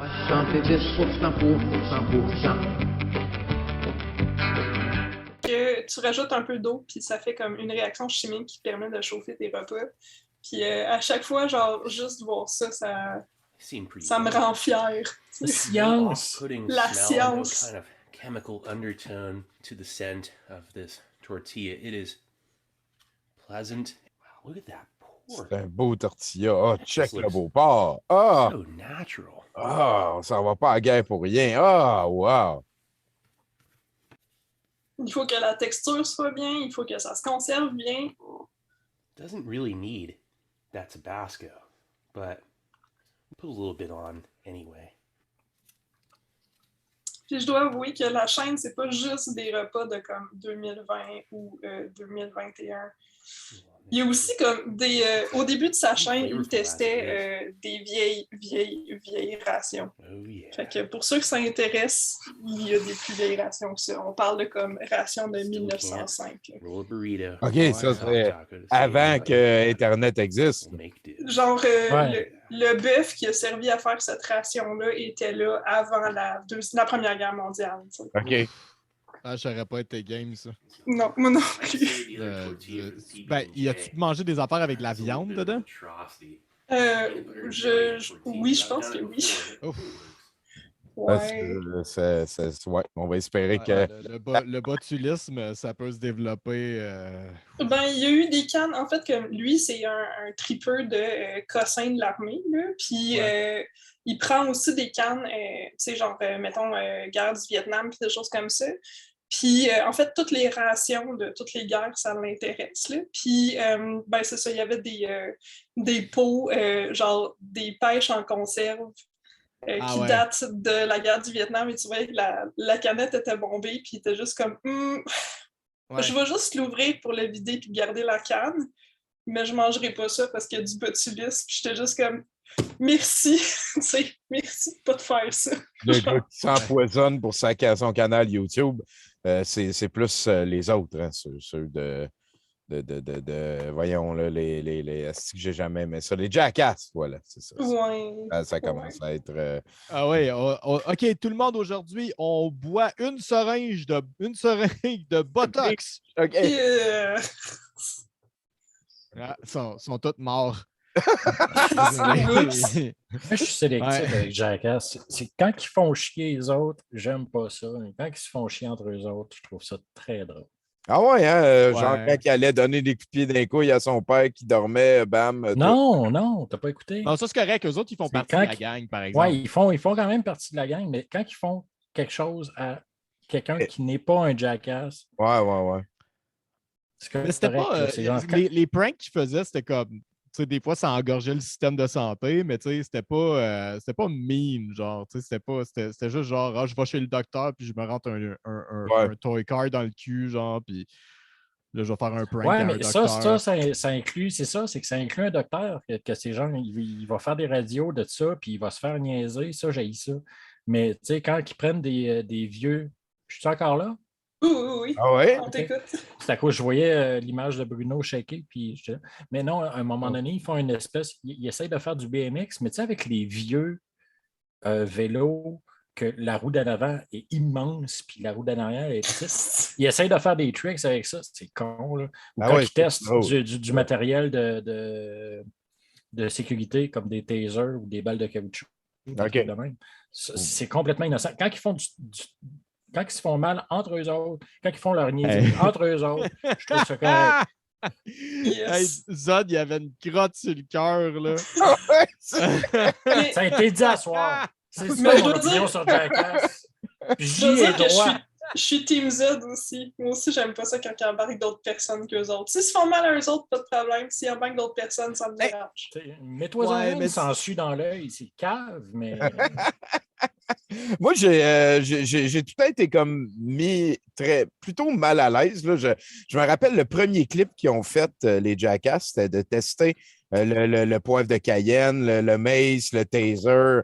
va chanter 10% pour 100%. Que tu rajoutes un peu d'eau, puis ça fait comme une réaction chimique qui permet de chauffer tes repas. Puis à chaque fois, genre, juste voir ça me rend fière. Science! La science. Kind of chemical undertone to the scent of this tortilla. It is pleasant. Wow, look at that pork. C'est un beau tortilla. Ah, check le beau porc. Ah! So natural. Ah, on s'en va pas à la guerre pour rien. Ah, wow! Il faut que la texture soit bien, il faut que ça se conserve bien. Doesn't really need that Tabasco, but put a little bit on anyway. Puis je dois avouer que la chaîne, c'est pas juste des repas de comme 2020 ou 2021. Il y a aussi comme des... au début de sa chaîne, il testait des vieilles rations. Oh yeah. Fait que pour ceux que ça intéresse, il y a des plus vieilles rations que ça. On parle de comme rations de 1905. Roll a burrito. OK, ça serait avant que Internet existe. Genre, le bœuf qui a servi à faire cette ration-là était là avant la Première Guerre mondiale. T'sais. OK. Ah, je saurais pas été game, ça. Non, moi non plus. Ben, y a-tu mangé des affaires avec la viande dedans? Oui, je pense que oui. Ouf. Ouais. Ouais, on va espérer que... Le botulisme, ça peut se développer. Ben, il y a eu des cannes. En fait, comme lui, c'est un tripeur de cossin de l'armée. Là. Puis il prend aussi des cannes, tu sais, genre, mettons, guerre du Vietnam, puis des choses comme ça. Puis, en fait, toutes les rations de toutes les guerres, ça l'intéresse. Là. Puis, ben, c'est ça, il y avait des pots, genre des pêches en conserve qui datent de la guerre du Vietnam. Et tu voyais que la canette était bombée, puis il était juste comme je vais juste l'ouvrir pour le vider puis garder la canne, mais je mangerai pas ça parce qu'il y a du botulisme. Puis j'étais juste comme merci, merci de pas te faire ça. Le gars qui s'empoisonne pour son canal YouTube, c'est plus les autres, hein, ceux de voyons, là, est-ce que j'ai jamais aimé ça? Les Jackass, voilà, c'est ça. Ouais. Ça commence à être... Ah oui, OK, tout le monde aujourd'hui, on boit une seringue de Botox. OK. Ah, sont tous morts. Moi, je suis sélectif avec Jackass. C'est quand ils font chier les autres, j'aime pas ça. Mais quand ils se font chier entre eux autres, je trouve ça très drôle. Ah ouais, hein? Genre quand il allait donner des coups de pied d'un couille à son père qui dormait, bam. Non, t'as pas écouté. Non, ça c'est correct. Eux autres, ils font partie de la gang, par exemple. Oui, ils font quand même partie de la gang, mais quand ils font quelque chose à quelqu'un qui n'est pas un Jackass. Ouais. Mais c'était pas. Les pranks qu'ils faisaient, c'était comme. Tu sais, des fois, ça engorgeait le système de santé, mais tu sais, c'était pas mean, genre. Tu sais, c'était juste genre, je vais chez le docteur, puis je me rentre un toy car dans le cul, genre, puis là, je vais faire un prank à un docteur. Ça inclut, c'est que ça inclut un docteur, que ces gens, il va faire des radios de ça, puis il va se faire niaiser, ça, j'haïs ça. Mais tu sais, quand ils prennent des vieux... Je suis encore là? Oui. Ah ouais? On t'écoute. C'est à cause je voyais l'image de Bruno shaker, puis mais non, à un moment donné, ils font une espèce... Ils essayent de faire du BMX, mais tu sais, avec les vieux vélos, que la roue d'en avant est immense, puis la roue d'en arrière est petite. Ils essayent de faire des tricks avec ça, c'est con, là. Ou quand ils testent du matériel de sécurité, comme des tasers ou des balles de caoutchouc. Okay. C'est complètement innocent. Quand ils font quand ils se font mal entre eux autres, quand ils font leur niaiserie entre eux autres, je trouve ça correct. Hey, Zod, il avait une crotte sur le cœur, là. Ça a été dit à soir. C'est ça mon opinion sur Jackass. J'y ai droit. Je suis Team Z aussi. Moi aussi, j'aime pas ça quand ils embarquent d'autres personnes qu'eux autres. S'ils se font mal à eux autres, pas de problème. S'ils embarquent d'autres personnes, ça me dérange. Mets-toi mais s'ensuit dans l'œil, c'est cave, mais... Moi, j'ai tout été comme mis plutôt mal à l'aise. Là. Je me rappelle le premier clip qu'ils ont fait, les Jackass, c'était de tester le poivre de Cayenne, le mace, le taser,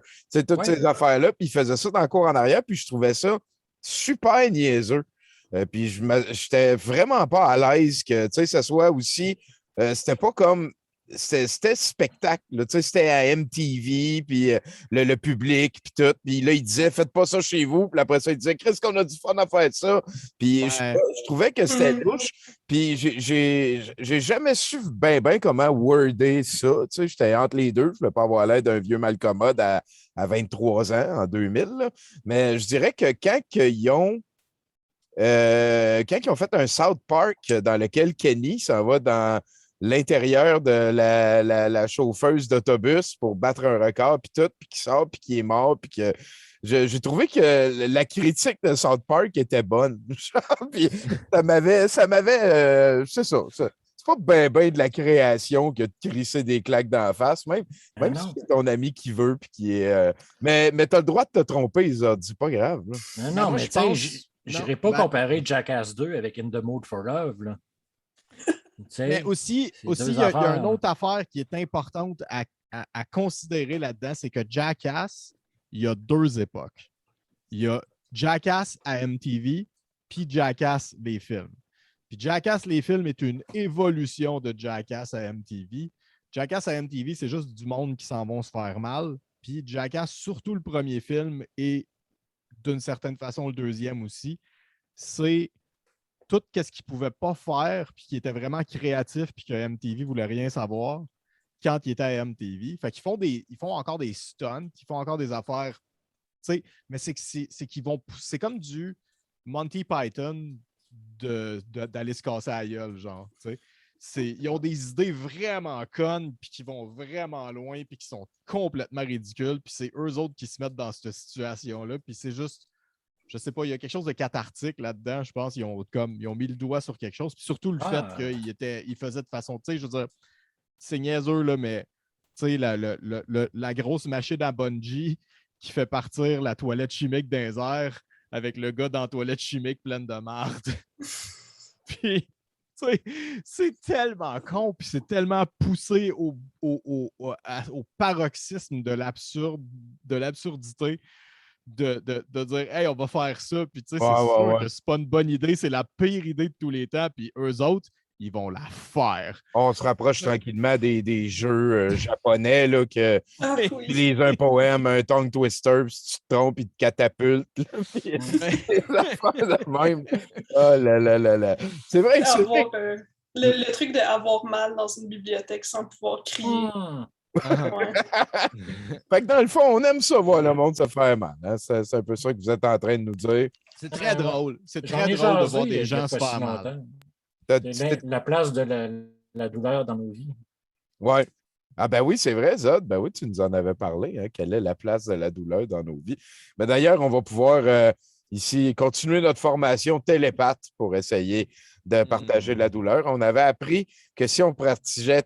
toutes ces affaires-là. Puis ils faisaient ça dans le cours en arrière, puis je trouvais ça super niaiseux. Puis j'étais vraiment pas à l'aise que ça soit aussi... c'était pas comme c'était spectacle. Là, c'était à MTV, puis le public, puis tout. Puis là, il disait, faites pas ça chez vous. Puis après ça, il disait, qu'est-ce qu'on a du fun à faire ça? Puis je trouvais que c'était louche. Puis j'ai jamais su bien comment worder ça. J'étais entre les deux. Je ne voulais pas avoir l'air d'un vieux malcommode à 23 ans, en 2000. Là. Mais je dirais que quand ils ont fait un South Park dans lequel Kenny s'en va dans l'intérieur de la chauffeuse d'autobus pour battre un record, puis tout, puis qui sort, puis qui est mort, puis que j'ai trouvé que la critique de South Park était bonne. Puis ça m'avait c'est ça. C'est pas bien de la création que de crisser des claques d'en face, même si c'est ton ami qui veut, puis qui est... mais t'as le droit de te tromper, ils ont dit, pas grave. Là. Non, mais tu sais, je n'irais pas comparer Jackass 2 avec In the Mood for Love, là. Mais aussi il y a une autre affaire qui est importante à considérer là-dedans, c'est que Jackass, il y a deux époques. Il y a Jackass à MTV, puis Jackass les films. Puis Jackass les films est une évolution de Jackass à MTV. Jackass à MTV, c'est juste du monde qui s'en vont se faire mal. Puis Jackass, surtout le premier film, et d'une certaine façon le deuxième aussi, c'est tout ce qu'ils ne pouvaient pas faire, puis qui était vraiment créatif, puis que MTV ne voulait rien savoir quand il était à MTV. Fait qu'ils font encore des stunts, ils font encore des affaires, mais c'est qu'ils vont... C'est comme du Monty Python d'aller se casser la gueule, genre, ils ont des idées vraiment connes, puis qui vont vraiment loin, puis qui sont complètement ridicules, puis c'est eux autres qui se mettent dans cette situation-là, puis c'est juste... Je sais pas, il y a quelque chose de cathartique là-dedans. Je pense qu'ils ont mis le doigt sur quelque chose. Puis surtout le fait qu'il faisait de façon, je veux dire, c'est niaiseux, là, mais la grosse machine à bungee qui fait partir la toilette chimique dans les airs avec le gars dans la toilette chimique pleine de marde. Puis, c'est tellement con, puis c'est tellement poussé au paroxysme de l'absurdité. De dire, hey, on va faire ça, puis tu sais, c'est sûr que c'est pas une bonne idée, c'est la pire idée de tous les temps, puis eux autres, ils vont la faire. On se rapproche tranquillement des jeux japonais, là, que tu lises un poème, un tongue twister, puis si tu te trompes, ils te catapultent. Même. Oh là là là là. C'est vrai que c'est... le truc d'avoir mal dans une bibliothèque sans pouvoir crier. Fait que dans le fond, on aime ça voir le monde se faire mal. Hein? C'est un peu ça que vous êtes en train de nous dire. C'est très drôle. C'est très drôle de voir des gens se faire mal. La place de la douleur dans nos vies. Oui. Ah ben oui, c'est vrai, Zod. Ben oui, tu nous en avais parlé. Hein? Quelle est la place de la douleur dans nos vies? Mais d'ailleurs, on va pouvoir ici continuer notre formation télépathe pour essayer de partager la douleur. On avait appris que si on pratiquait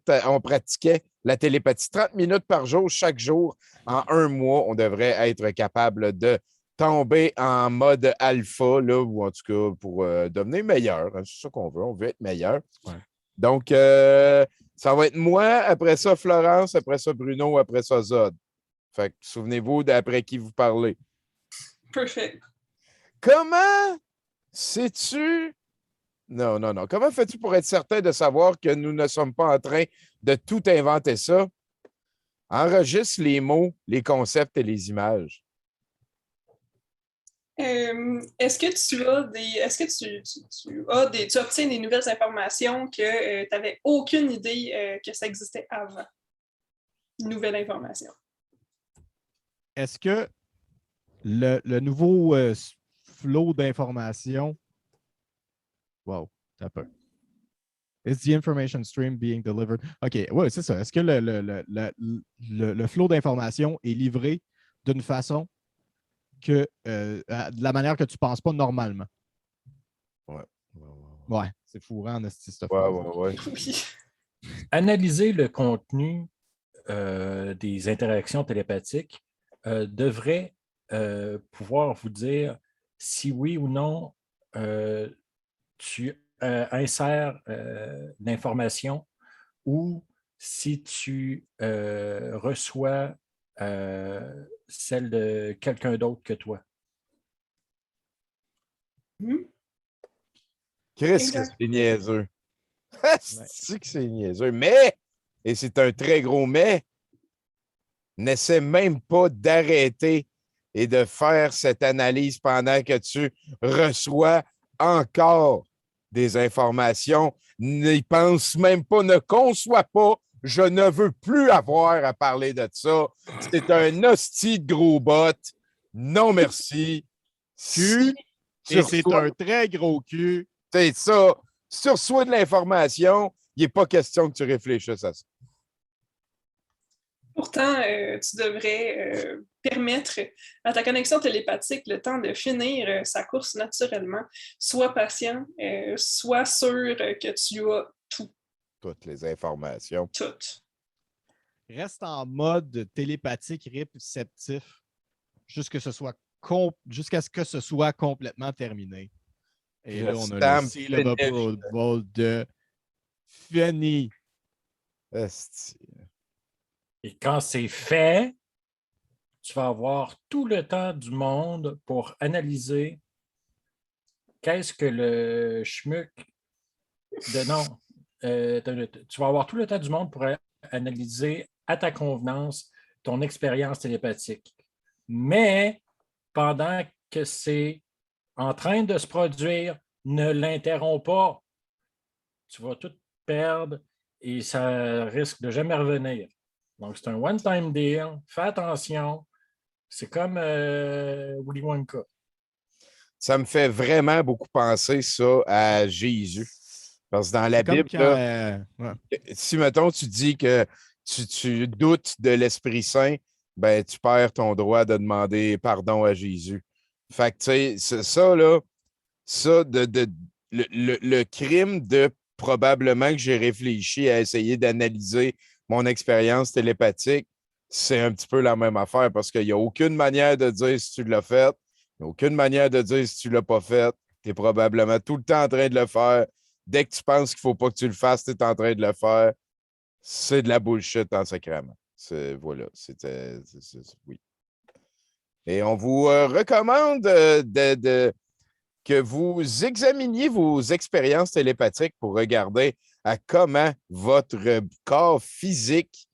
la télépathie 30 minutes par jour, chaque jour, en 1 mois, on devrait être capable de tomber en mode alpha, là, ou en tout cas pour devenir meilleur. Hein, c'est ça qu'on veut, on veut être meilleur. Ouais. Donc, ça va être moi, après ça Florence, après ça Bruno, après ça Zod. Fait que souvenez-vous d'après qui vous parlez. Parfait. Comment sais-tu... Non. Comment fais-tu pour être certain de savoir que nous ne sommes pas en train de tout inventer ça? Enregistre les mots, les concepts et les images. Est-ce que tu obtiens des nouvelles informations que tu n'avais aucune idée que ça existait avant? Une nouvelle information. Est-ce que le nouveau flow d'informations... Wow, t'as peur. Is the information stream being delivered? OK, oui, c'est ça. Est-ce que le flow d'informations est livré d'une façon que de la manière que tu ne penses pas normalement? Ouais, c'est fourrant, cette Ouais. Oui. Analyser le contenu des interactions télépathiques devrait pouvoir vous dire si oui ou non tu insères l'information ou si tu reçois celle de quelqu'un d'autre que toi. Chris, c'est niaiseux. C'est que c'est niaiseux. Mais et c'est un très gros mais, n'essaie même pas d'arrêter et de faire cette analyse pendant que tu reçois encore des informations. N'y pense même pas, ne conçois pas. Je ne veux plus avoir à parler de ça. C'est un hostie de gros bot. Non, merci. Cul, et c'est un très gros cul. C'est ça. Si tu reçois de l'information, il n'est pas question que tu réfléchisses à ça. Pourtant, tu devrais permettre à ta connexion télépathique le temps de finir sa course naturellement. Sois patient, sois sûr que tu as tout. Toutes les informations. Tout. Reste en mode télépathique réceptif jusqu'à ce que ce soit complètement terminé. Et là, on a le Seal of Approval de Fanny. Et quand c'est fait, tu vas avoir tout le temps du monde pour analyser qu'est-ce que le schmuck de non. Tu vas avoir tout le temps du monde pour analyser à ta convenance ton expérience télépathique. Mais pendant que c'est en train de se produire, ne l'interromps pas. Tu vas tout perdre et ça risque de jamais revenir. Donc, c'est un one-time deal. Fais attention. C'est comme Willy Wonka. Ça me fait vraiment beaucoup penser ça à Jésus. Parce que dans la Bible, si, mettons, tu dis que tu doutes de l'Esprit Saint, ben, tu perds ton droit de demander pardon à Jésus. Fait que, tu sais, c'est ça, là, ça, le crime de probablement que j'ai réfléchi à essayer d'analyser mon expérience télépathique, c'est un petit peu la même affaire parce qu'il n'y a aucune manière de dire si tu l'as fait, il n'y a aucune manière de dire si tu ne l'as pas fait. Tu es probablement tout le temps en train de le faire. Dès que tu penses qu'il ne faut pas que tu le fasses, tu es en train de le faire. C'est de la bullshit en sacrament. Voilà, oui. Et on vous recommande que vous examiniez vos expériences télépathiques pour regarder à comment votre corps physique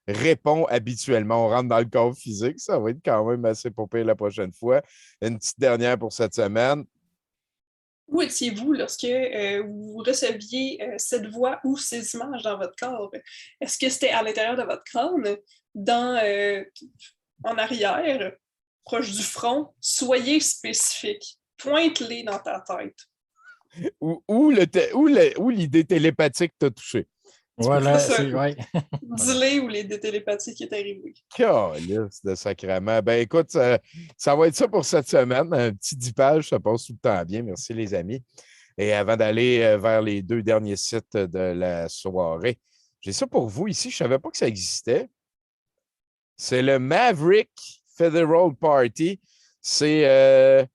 répond habituellement. On rentre dans le corps physique, ça va être quand même assez pas pire la prochaine fois. Une petite dernière pour cette semaine. Où étiez-vous lorsque vous receviez cette voix ou ces images dans votre corps? Est-ce que c'était à l'intérieur de votre crâne, en arrière, proche du front? Soyez spécifique. Pointe-les dans ta tête. Où l'idée télépathique t'a touché. Voilà, c'est vrai. Dis-les où l'idée télépathique est arrivée. Calisse de sacrement. Ben écoute, ça va être ça pour cette semaine. Un petit 10 pages, ça passe tout le temps bien. Merci les amis. Et avant d'aller vers les 2 derniers sites de la soirée, j'ai ça pour vous ici. Je ne savais pas que ça existait. C'est le Maverick Federal Party. C'est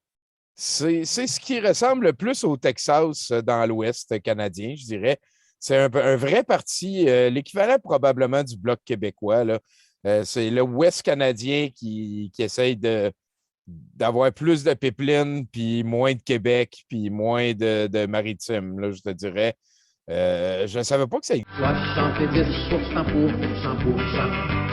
ce qui ressemble le plus au Texas dans l'Ouest canadien, je dirais. C'est un vrai parti, l'équivalent probablement du Bloc québécois. Là. C'est le Ouest canadien qui essaye d'avoir plus de pipeline, puis moins de Québec, puis moins de maritime, là, je te dirais. Je ne savais pas que ça existait. 70 pour 100%.